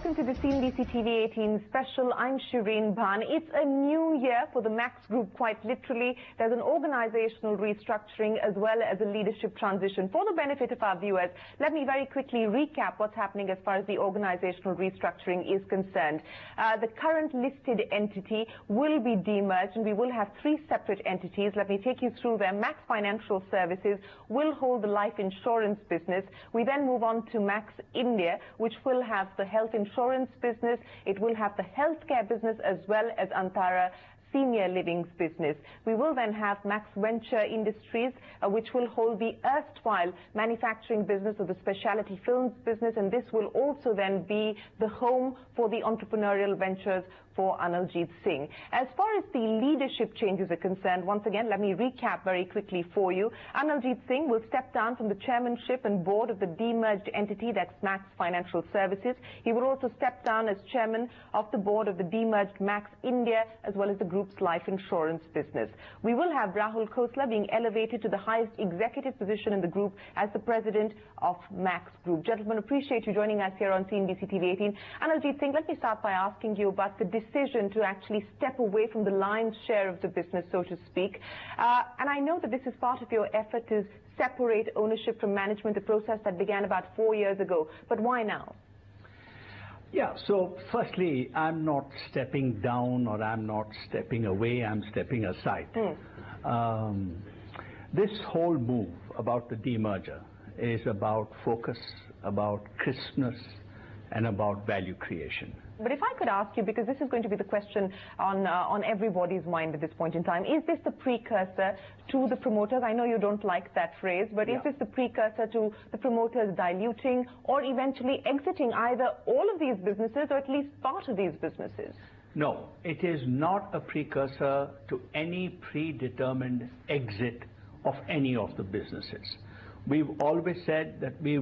welcome to the CNBCTV18 special. I'm Shireen Bhan. It's a new year for the Max Group, quite literally. There's an organizational restructuring as well as a leadership transition. For the benefit of our viewers, let me very quickly recap what's happening as far as the organizational restructuring is concerned. The current listed entity will be demerged and we will have three separate entities. Let me take you through them. Max Financial Services will hold the life insurance business. We then move on to MaxIndia, which will have the health insurance business. It will have the healthcare business as well as Antara Senior Livings business. We will then have Max Venture Industries, which will hold the erstwhile manufacturing business of the specialty films business, and this will also then be the home for the entrepreneurial ventures for Analjeet Singh. As far as the leadership changes are concerned, once again, let me recap very quickly for you. Analjeet Singh will step down from the chairmanship and board of the demerged entity, that's Max Financial Services. He will also step down as chairman of the board of the demerged Max India, as well as the group's life insurance business. We will have Rahul Khosla being elevated to the highest executive position in the group as the president of Max Group. Gentlemen, appreciate you joining us here on CNBC-TV18. Analjeet Singh, let me start by asking you about the decision to actually step away from the lion's share of the business, so to speak. And I know that this is part of your effort to separate ownership from management, a process that began about 4 years ago. But why now? Yeah, so firstly, I'm not stepping down or I'm not stepping away, I'm stepping aside. This whole move about the demerger is about focus, about crispness, and about value creation. But if I could ask you, because this is going to be the question on everybody's mind at this point in time, is this the precursor to the promoters? I know you don't like that phrase, but is this the precursor to the promoters diluting or eventually exiting either all of these businesses or at least part of these businesses? No, it is not a precursor to any predetermined exit of any of the businesses. We've always said that we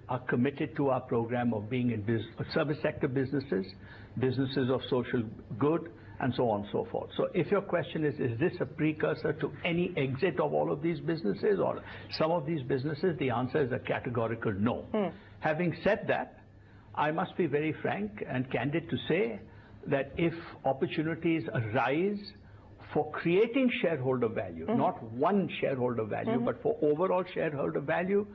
are committed to our program of being in service sector businesses, businesses of social good, and so on and so forth. So if your question is this a precursor to any exit of all of these businesses or some of these businesses, the answer is a categorical no. Having said that, I must be very frank and candid to say that if opportunities arise for creating shareholder value, not one shareholder value, but for overall shareholder value,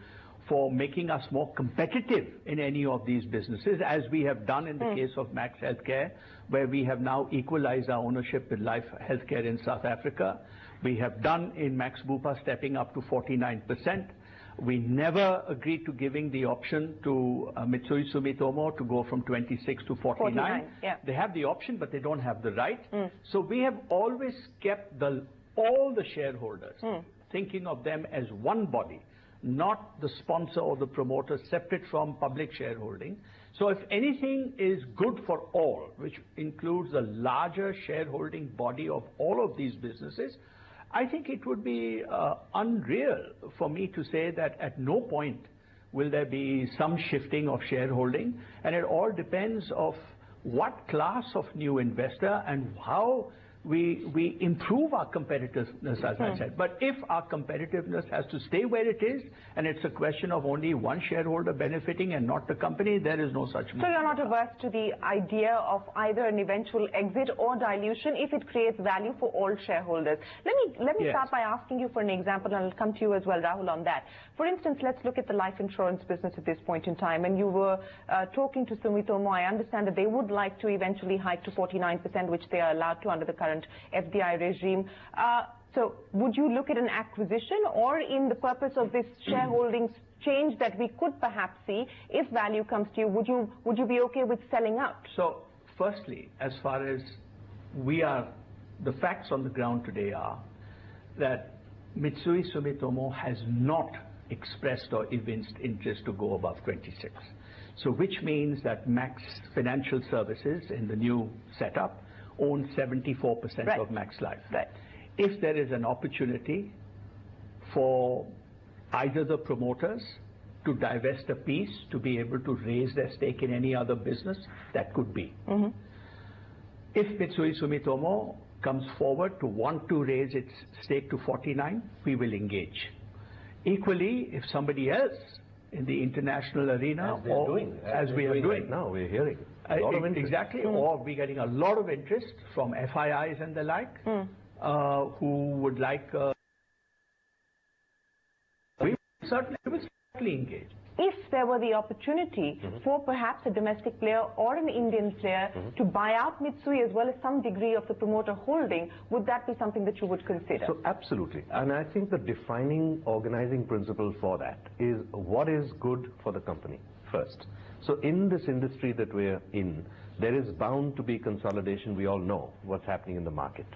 for making us more competitive in any of these businesses, as we have done in the case of Max Healthcare, where we have now equalized our ownership with Life Healthcare in South Africa. We have done in Max Bupa stepping up to 49%. We never agreed to giving the option to Mitsui Sumitomo to go from 26 to 49. They have the option, but they don't have the right. So we have always kept all the shareholders thinking of them as one body, not the sponsor or the promoter separate from public shareholding. So if anything is good for all, which includes the larger shareholding body of all of these businesses, I think it would be unreal for me to say that at no point will there be some shifting of shareholding, and it all depends of what class of new investor and how we improve our competitiveness, as I said. But if our competitiveness has to stay where it is, and it's a question of only one shareholder benefiting and not the company, there is no such move. So you're not averse to the idea of either an eventual exit or dilution if it creates value for all shareholders? Let me start by asking you for an example, and I'll come to you as well, Rahul, on that. For instance, let's look at the life insurance business at this point in time. And you were talking to Sumitomo. I understand that they would like to eventually hike to 49%, which they are allowed to under the current FDI regime. So would you look at an acquisition, or in the purpose of this shareholding change that we could perhaps see, if value comes to you, would you be okay with selling out? So firstly, as far as the facts on the ground today are that Mitsui Sumitomo has not expressed or evinced interest to go above 26. So which means that Max Financial Services in the new setup owns 74% of Max Life. If there is an opportunity for either the promoters to divest a piece to be able to raise their stake in any other business, that could be. If Mitsui Sumitomo comes forward to want to raise its stake to 49, we will engage. Equally, if somebody else in the international arena, as we are doing right now. We're hearing a lot of interest. Exactly, or we're getting a lot of interest from FIIs and the like, who would like. We will certainly engage. If there were the opportunity for perhaps a domestic player or an Indian player to buy out Mitsui as well as some degree of the promoter holding, would that be something that you would consider? So absolutely. And I think the defining organizing principle for that is what is good for the company first. So in this industry that we're in, there is bound to be consolidation. We all know what's happening in the market.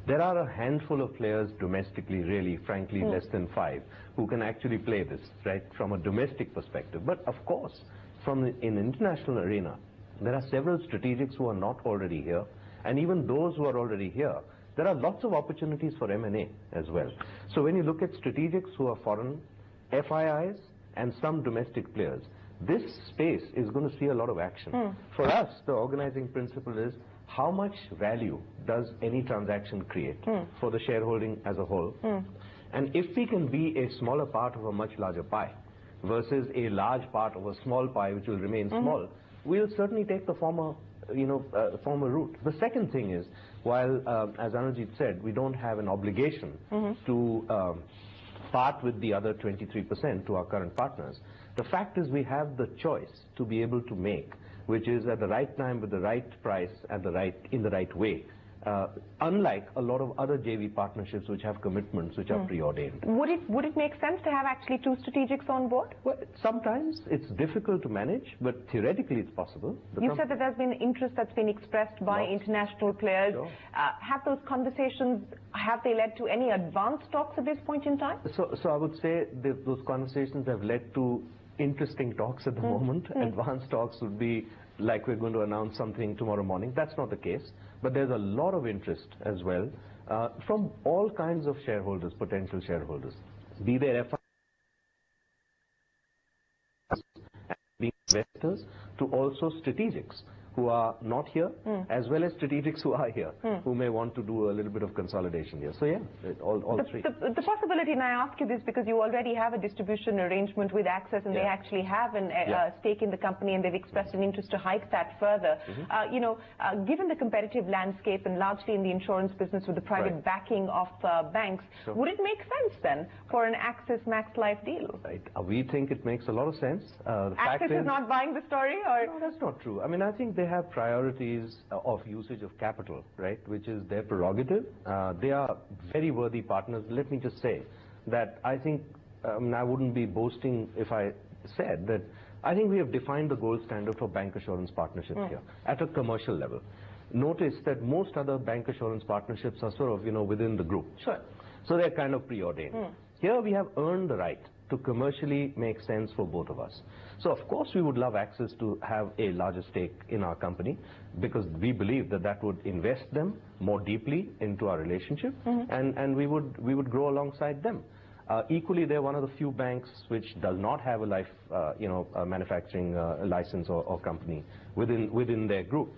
There are a handful of players domestically, really, frankly, less than 5, who can actually play this, right, from a domestic perspective. But of course, in the international arena, there are several strategics who are not already here. And even those who are already here, there are lots of opportunities for M&A as well. So when you look at strategics who are foreign, FIIs, and some domestic players, this space is going to see a lot of action. For us, the organizing principle is, how much value does any transaction create for the shareholding as a whole? And if we can be a smaller part of a much larger pie versus a large part of a small pie which will remain small, we'll certainly take the former route. The second thing is, while, as Anurjit said, we don't have an obligation to part with the other 23% to our current partners, the fact is we have the choice to be able to make, which is at the right time with the right price at in the right way. Unlike a lot of other JV partnerships which have commitments which are preordained. Would it make sense to have actually 2 strategics on board? Well, sometimes it's difficult to manage, but theoretically it's possible. You said that there's been interest that's been expressed by international players. Sure. Have those conversations, have they led to any advanced talks at this point in time? So I would say those conversations have led to interesting talks at the moment. Advanced talks would be like we're going to announce something tomorrow morning. That's not the case. But there's a lot of interest as well from all kinds of shareholders, potential shareholders, be they FIIs, investors, to also strategics who are not here, as well as strategics who are here, who may want to do a little bit of consolidation here. So yeah, all three. The possibility, and I ask you this because you already have a distribution arrangement with Access, and they actually have a stake in the company, and they've expressed an interest to hike that further. Given the competitive landscape and largely in the insurance business with the private backing of banks, would it make sense then for an Access Max Life deal? Right. We think it makes a lot of sense. Access is not buying the story, or? No, that's not true. I mean, I think they have priorities of usage of capital, right, which is their prerogative. They are very worthy partners. Let me just say that I think, I wouldn't be boasting if I said that I think we have defined the gold standard for bank assurance partnerships here at a commercial level. Notice that most other bank assurance partnerships are sort of, within the group. Sure. So they're kind of preordained. Here we have earned the right to commercially make sense for both of us. So of course we would love Access to have a larger stake in our company, because we believe that that would invest them more deeply into our relationship, and we would grow alongside them. Equally, they're one of the few banks which does not have a life, a manufacturing license or company within their group.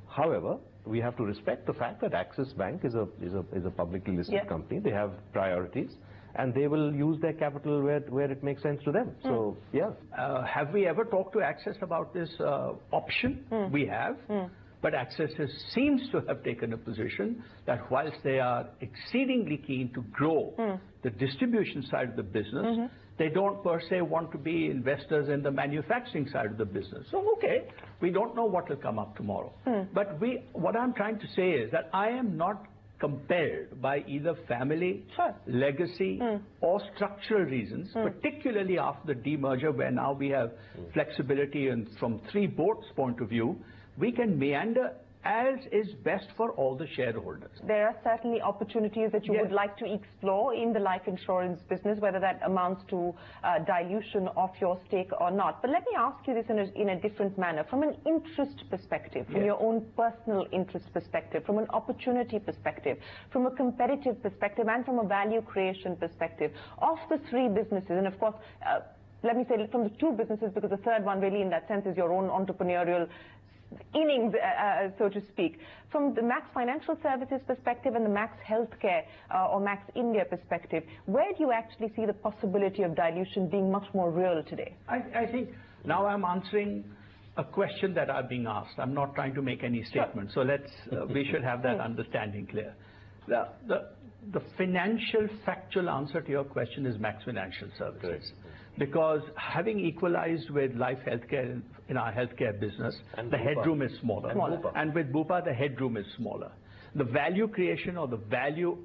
However, we have to respect the fact that Axis Bank is a publicly listed company. They have priorities, and they will use their capital where it makes sense to them. So, yeah. Have we ever talked to Access about this option? We have. But Access seems to have taken a position that whilst they are exceedingly keen to grow the distribution side of the business, they don't per se want to be investors in the manufacturing side of the business. So, okay, we don't know what will come up tomorrow. But what I'm trying to say is that I am not compelled by either family, legacy, or structural reasons, particularly after the demerger, where now we have flexibility, and from three boards' point of view, we can meander as is best for all the shareholders. There are certainly opportunities that you would like to explore in the life insurance business, whether that amounts to dilution of your stake or not. But let me ask you this in a different manner. From an interest perspective, from your own personal interest perspective, from an opportunity perspective, from a competitive perspective, and from a value creation perspective, of the three businesses, and of course, let me say from the two businesses, because the third one really in that sense is your own entrepreneurial innings, so to speak. From the Max Financial Services perspective and the Max Healthcare or MaxIndia perspective, where do you actually see the possibility of dilution being much more real today? I think now I'm answering a question that I'm being asked. I'm not trying to make any statement. So we should have that understanding clear. The financial factual answer to your question is Max Financial Services. Great. Because having equalized with life healthcare in our healthcare business, the headroom is smaller. And with Bupa, the headroom is smaller. The value creation or the value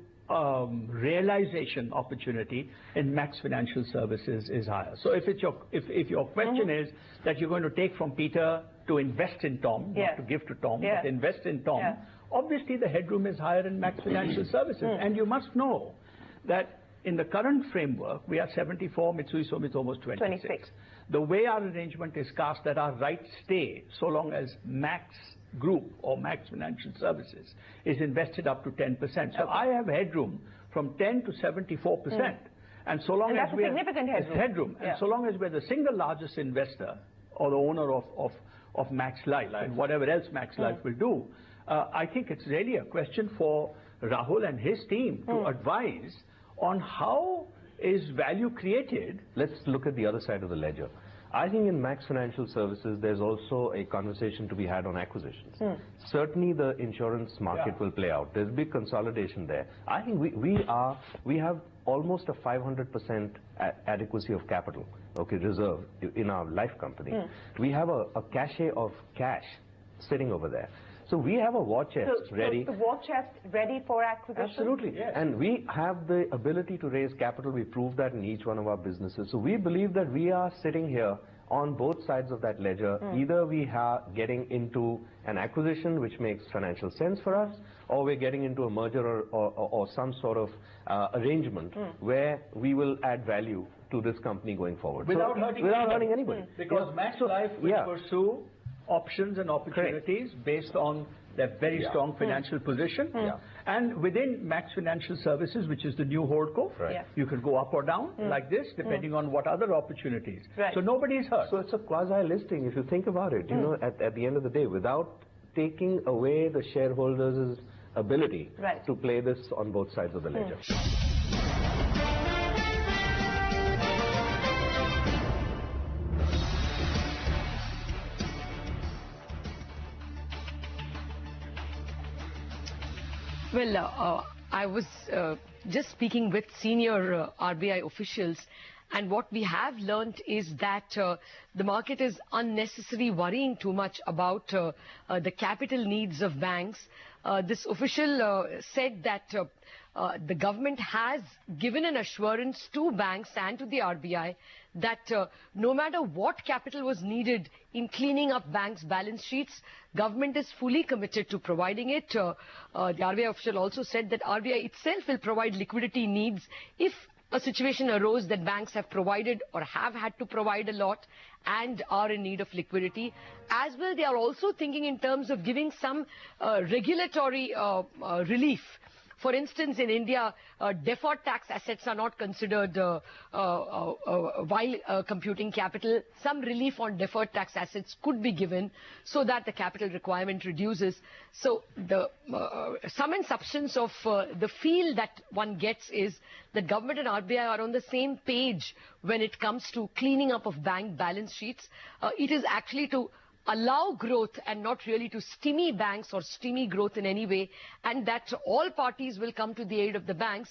realization opportunity in Max Financial Services is higher. So if your question is that you're going to take from Peter to invest in Tom, not to give to Tom, but invest in Tom, obviously the headroom is higher in Max Financial Services. And you must know that in the current framework, we are 74, Mitsui Sumitomo almost 26. The way our arrangement is cast, that our rights stay so long as Max Group or Max Financial Services is invested up to 10%. So I have headroom from 10 to 74%. And so long as we have significant headroom. And so long as we're the single largest investor or the owner of Max Life and whatever else Max Life will do, I think it's really a question for Rahul and his team to advise on how is value created. Let's look at the other side of the ledger. I think in Max Financial Services, there's also a conversation to be had on acquisitions. Certainly the insurance market will play out. There's big consolidation there. I think we have almost a 500% adequacy of capital, reserve in our life company. We have a cache of cash sitting over there. So we have a war chest ready. So the war chest ready for acquisition? Absolutely. Yes. And we have the ability to raise capital. We prove that in each one of our businesses. So we believe that we are sitting here on both sides of that ledger. Either we are getting into an acquisition which makes financial sense for us, or we're getting into a merger or some sort of arrangement where we will add value to this company going forward. Without hurting anybody. Because Max Life will pursue options and opportunities based on their very strong financial position. And within Max Financial Services, which is the new holdco, you can go up or down like this, depending on what other opportunities. So nobody's hurt. So it's a quasi-listing, if you think about it. You know, at the end of the day, without taking away the shareholders' ability to play this on both sides of the ledger. Well, I was just speaking with senior RBI officials, and what we have learned is that the market is unnecessarily worrying too much about the capital needs of banks. This official said that the government has given an assurance to banks and to the RBI that no matter what capital was needed in cleaning up banks' balance sheets, government is fully committed to providing it. The RBI official also said that RBI itself will provide liquidity needs if a situation arose that banks have provided or have had to provide a lot and are in need of liquidity. As well, they are also thinking in terms of giving some regulatory relief. For instance, in India, deferred tax assets are not considered while computing capital. Some relief on deferred tax assets could be given so that the capital requirement reduces. So the sum and substance of the feel that one gets is that government and RBI are on the same page when it comes to cleaning up of bank balance sheets. It is actually to allow growth and not really to stymie banks or stymie growth in any way, and that all parties will come to the aid of the banks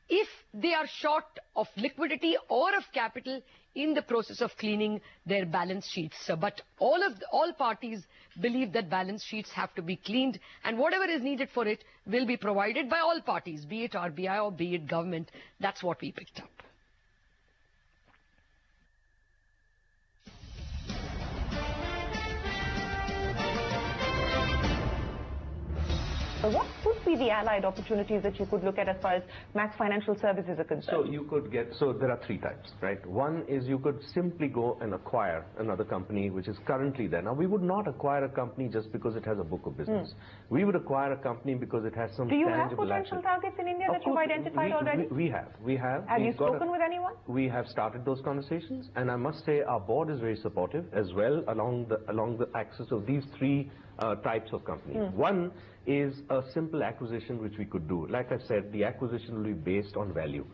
if they are short of liquidity or of capital in the process of cleaning their balance sheets. But all parties believe that balance sheets have to be cleaned, and whatever is needed for it will be provided by all parties, be it RBI or be it government. That's what we picked up. What would be be the allied opportunities that you could look at as far as Max Financial Services are concerned? So there are three types, right? One is you could simply go and acquire another company which is currently there. Now, we would not acquire a company just because it has a book of business. We would acquire a company because it has some tangible assets. Do you have potential targets in India that you've identified already? We have. Have you spoken with anyone? We have started those conversations, and I must say our board is very supportive as well along the axis of these three types of companies. One is a simple acquisition which we could do. Like I said, the acquisition will be based on value.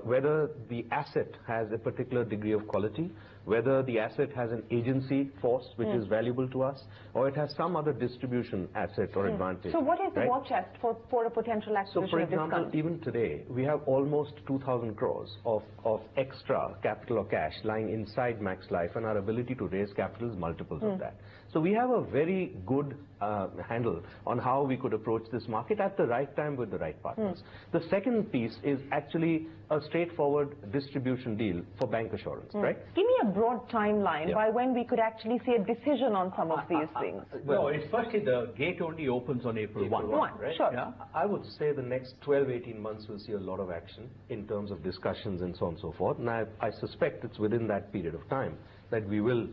Whether the asset has a particular degree of quality, whether the asset has an agency force which is valuable to us, or it has some other distribution asset or advantage. So what is the war chest for a potential acquisition? So for example, even today, we have almost 2,000 crores of extra capital or cash lying inside Max Life, and our ability to raise capital is multiples of that. So we have a very good handle on how we could approach this market at the right time with the right partners. The second piece is actually a straightforward distribution deal for bank assurance, right? Give me a broad timeline by when we could actually see a decision on some of these things. Well, it's firstly the gate only opens on April 1. Right? Sure. Yeah? I would say the next 12-18 months we'll see a lot of action in terms of discussions and so on and so forth. And I suspect it's within that period of time that we will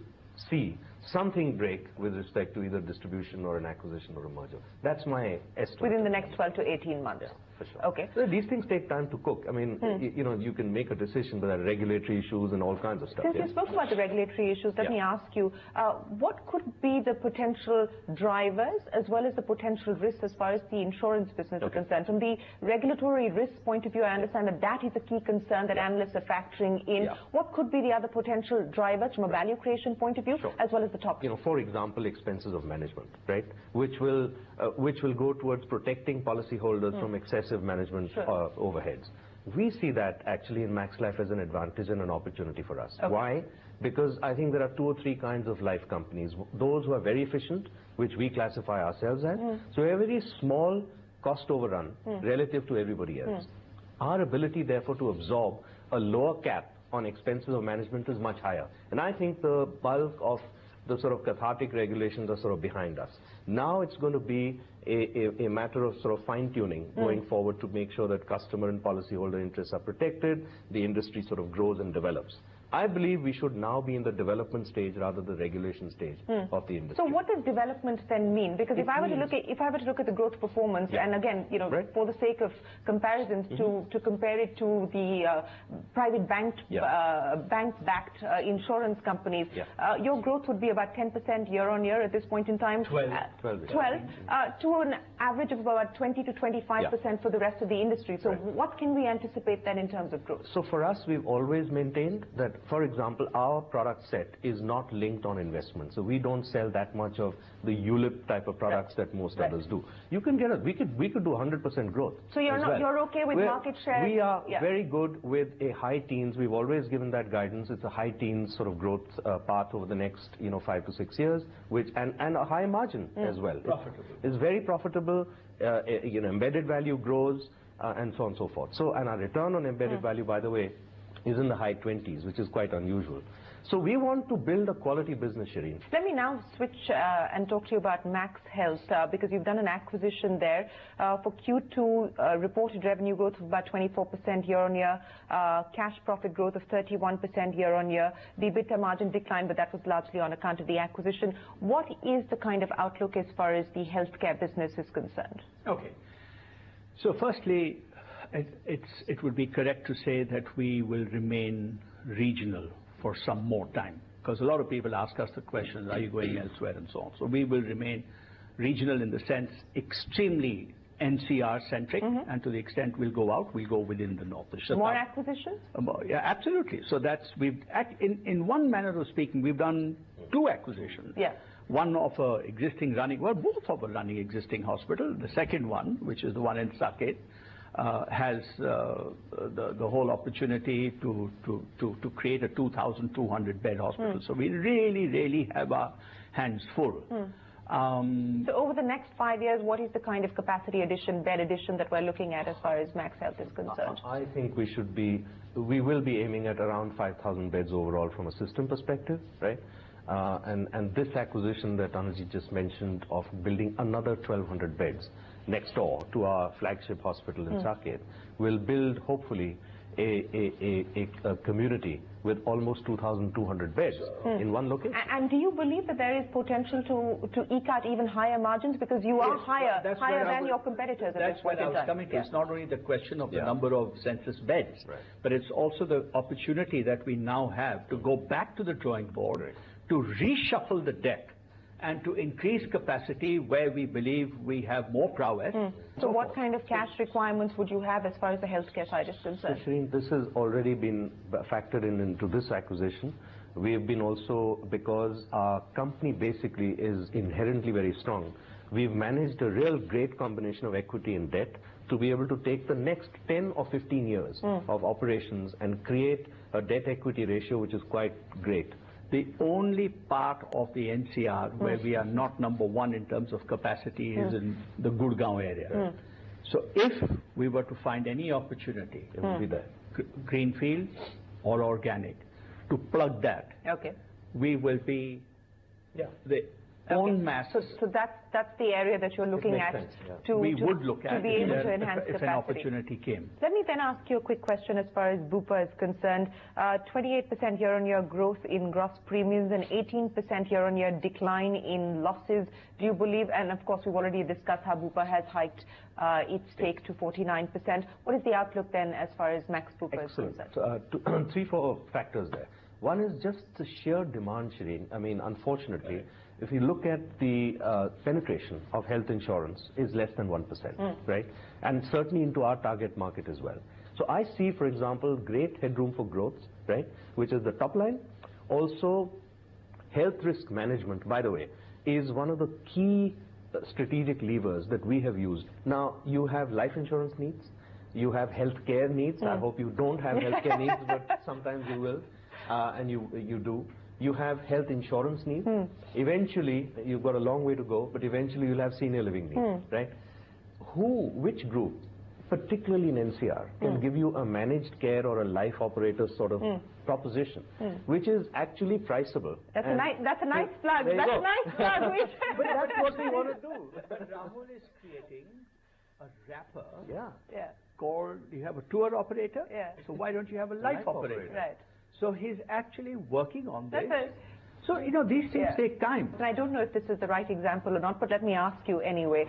see something break with respect to either distribution or an acquisition or a merger. That's my estimate. Within the next 12 to 18 months. Yeah, for sure. Okay. So these things take time to cook. I mean, you know, you can make a decision, but there are regulatory issues and all kinds of stuff. Since you spoke about the regulatory issues, let me ask you, what could be the potential drivers as well as the potential risks as far as the insurance business is concerned? From the regulatory risk point of view, I understand that is a key concern that analysts are factoring in. What could be the other potential drivers from a value creation point of view, as well as the top? You know, for example, expenses of management, right? Which will go towards protecting policyholders from excessive management overheads. We see that actually in Max Life as an advantage and an opportunity for us. Why? Because I think there are two or three kinds of life companies. Those who are very efficient, which we classify ourselves as. So we have a very small cost overrun relative to everybody else. Our ability, therefore, to absorb a lower cap on expenses of management is much higher. And I think the bulk of the sort of cathartic regulations are sort of behind us. Now it's going to be a matter of sort of fine-tuning going forward to make sure that customer and policyholder interests are protected, the industry sort of grows and develops. I believe we should now be in the development stage rather than the regulation stage of the industry. So what does development then mean? Because if I were to look at the growth performance, and again, you know, for the sake of comparisons, to compare it to the private bank-backed insurance companies, your growth would be about 10% year on year at this point in time. 12 to an average of about 20 to 25% for the rest of the industry. So what can we anticipate then in terms of growth? So for us, we've always maintained that, for example, our product set is not linked on investment. So we don't sell that much of the ULIP type of products that most others do. You can get we could do 100% growth. So you're okay with market share? We are very good with a high teens. We've always given that guidance. It's a high teens sort of growth path over the next 5 to 6 years, which and a high margin as well. Profitable. It's very profitable. Embedded value grows and so on and so forth. So and our return on embedded value, by the way, is in the high 20s, which is quite unusual. So we want to build a quality business, Shireen. Let me now switch and talk to you about Max Health, because you've done an acquisition there. For Q2, reported revenue growth of about 24% year-on-year, cash profit growth of 31% year-on-year. The EBITDA margin declined, but that was largely on account of the acquisition. What is the kind of outlook as far as the healthcare business is concerned? Okay. So firstly, it would be correct to say that we will remain regional for some more time, because a lot of people ask us the questions, are you going elsewhere and so on. So we will remain regional in the sense extremely NCR centric, and to the extent we'll go out, we'll go within the north. More acquisitions? Yeah, absolutely. So that's in one manner of speaking, we've done 2 acquisitions. Yeah. One of both of a running existing hospital. The second one, which is the one in Saket, has the whole opportunity to create a 2,200 bed hospital. So we really have our hands full. So over the next 5 years, what is the kind of capacity addition, bed addition that we're looking at as far as Max Health is concerned? I think we will be aiming at around 5,000 beds overall from a system perspective, right? And this acquisition that Anuji just mentioned of building another 1,200 beds next door to our flagship hospital in Saket, will build hopefully a community with almost 2,200 beds in one location. And do you believe that there is potential to eke out even higher margins, because you are higher than your competitors? That's what I was coming to. It's not only the question of the number of census beds, but it's also the opportunity that we now have to go back to the drawing board, to reshuffle the deck, and to increase capacity where we believe we have more prowess. So what kind of cash requirements would you have as far as the healthcare side is concerned? Shireen, this has already been factored into this acquisition. We have been also, because our company basically is inherently very strong, we've managed a real great combination of equity and debt to be able to take the next 10 or 15 years of operations and create a debt-equity ratio which is quite great. The only part of the NCR where we are not number one in terms of capacity is in the Gurgaon area. So if we were to find any opportunity, it would be the greenfield or organic, to plug that, we will be the own masses. So that's the area that you're looking at to we would look at be able to enhance if capacity. an opportunity came. Let me then ask you a quick question as far as Bupa is concerned. 28% year-on-year growth in gross premiums and 18% year-on-year decline in losses. Do you believe, and of course we've already discussed how Bupa has hiked its stake to 49%. What is the outlook then as far as Max Bupa is concerned? 3-4 factors there. One is just the sheer demand, Shireen. I mean, unfortunately, if you look at the penetration of health insurance is less than 1%, right? And certainly into our target market as well. So I see, for example, great headroom for growth, right? Which is the top line. Also, health risk management, by the way, is one of the key strategic levers that we have used. Now, you have life insurance needs, you have health care needs. I hope you don't have health care needs, but sometimes you will, and you do. You have health insurance needs. Eventually, you've got a long way to go, but eventually you'll have senior living needs, right? Which group, particularly in NCR, can give you a managed care or a life operator sort of proposition, which is actually priceable? That's a nice plug. That's a nice plug. But that's what we want to do. But Rahul is creating a wrapper called, you have a tour operator, so why don't you have a life operator? Right. So he's actually working on this. So, you know, these things take time. And I don't know if this is the right example or not, but let me ask you anyway,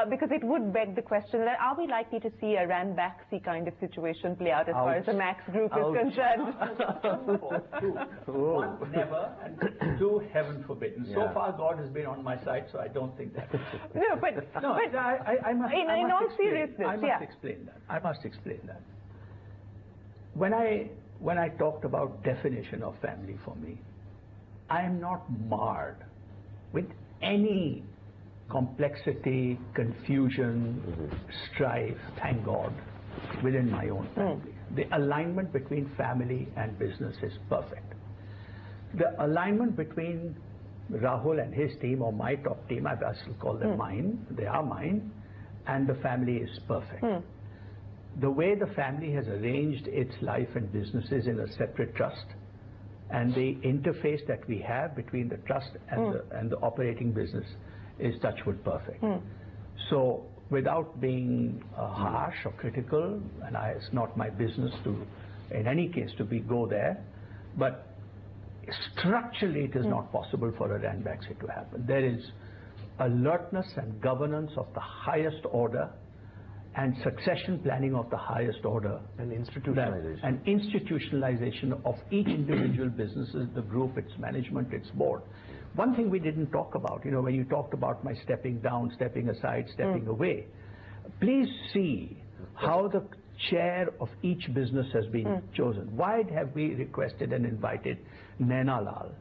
because it would beg the question that are we likely to see a Ranbaxy kind of situation play out as far as the Max Group is concerned? One, never, and two, heaven forbid. And so far, God has been on my side, so I don't think that. No, but I must in all seriousness, I must explain that. I must explain that. When I talked about definition of family for me, I am not marred with any complexity, confusion, strife, thank God, within my own family. The alignment between family and business is perfect. The alignment between Rahul and his team, or my top team, I still call them mine, they are mine, and the family is perfect. The way the family has arranged its life and businesses in a separate trust, and the interface that we have between the trust and the operating business is touchwood perfect. So without being harsh or critical, and it's not my business to, in any case, to go there, but structurally it is not possible for a Ranbaxy to happen. There is alertness and governance of the highest order, and succession planning of the highest order, and institutionalization. And institutionalization of each individual businesses, the group, its management, its board. One thing we didn't talk about, you know, when you talked about my stepping down, stepping aside, stepping away, please see how the chair of each business has been chosen. Why have we requested and invited Naina Lal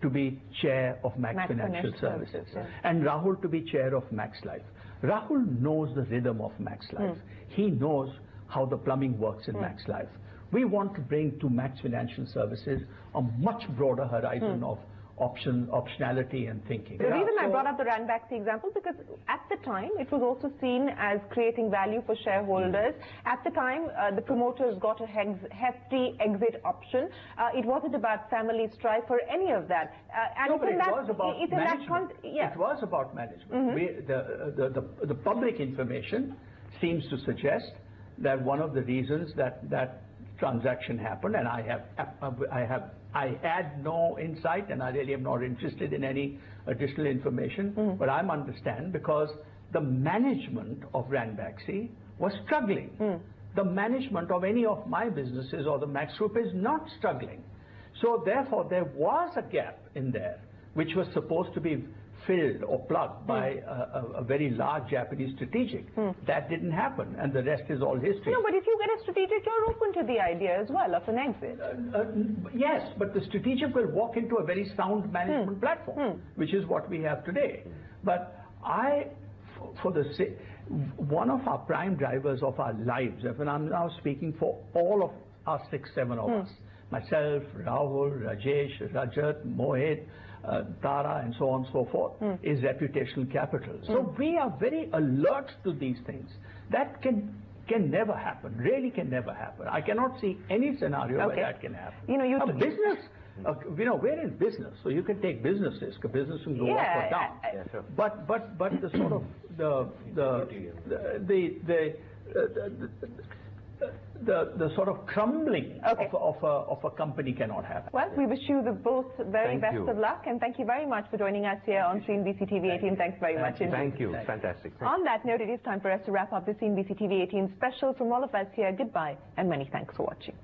to be chair of Max Financial Services and Rahul to be chair of Max Life? Rahul knows the rhythm of Max Life. He knows how the plumbing works in Max Life. We want to bring to Max Financial Services a much broader horizon optionality and thinking. The reason I brought up the Ranbaxy example, because at the time it was also seen as creating value for shareholders. At the time, the promoters got a hefty exit option. It wasn't about family strife or any of that. No, but it was about management. It was about management. The public information seems to suggest that one of the reasons that transaction happened, and I had no insight, and I really am not interested in any additional information, but I understand because the management of Ranbaxy was struggling. The management of any of my businesses or the Max Group is not struggling. So therefore, there was a gap in there, which was supposed to be filled or plugged by a very large Japanese strategic. That didn't happen, and the rest is all history. No, but if you get a strategic, you're open to the idea as well of an exit. Yes, but the strategic will walk into a very sound management platform, which is what we have today. But one of our prime drivers of our lives, and I'm now speaking for all of us 6, 7 of us, myself, Rahul, Rajesh, Rajat, Mohit, Tara, and so on and so forth, is reputational capital. So we are very alert to these things. That can never happen, really can never happen. I cannot see any scenario where that can happen. You know, business, we're in business, so you can take businces, because business can go up or down. But the sort of the sort of crumbling of a company cannot happen. Well, we wish you both very best of luck, and thank you very much for joining us here on CNBCTV18. Thanks very much. Thank you. Fantastic. On that note, it is time for us to wrap up the CNBCTV18 special. From all of us here, goodbye, and many thanks for watching.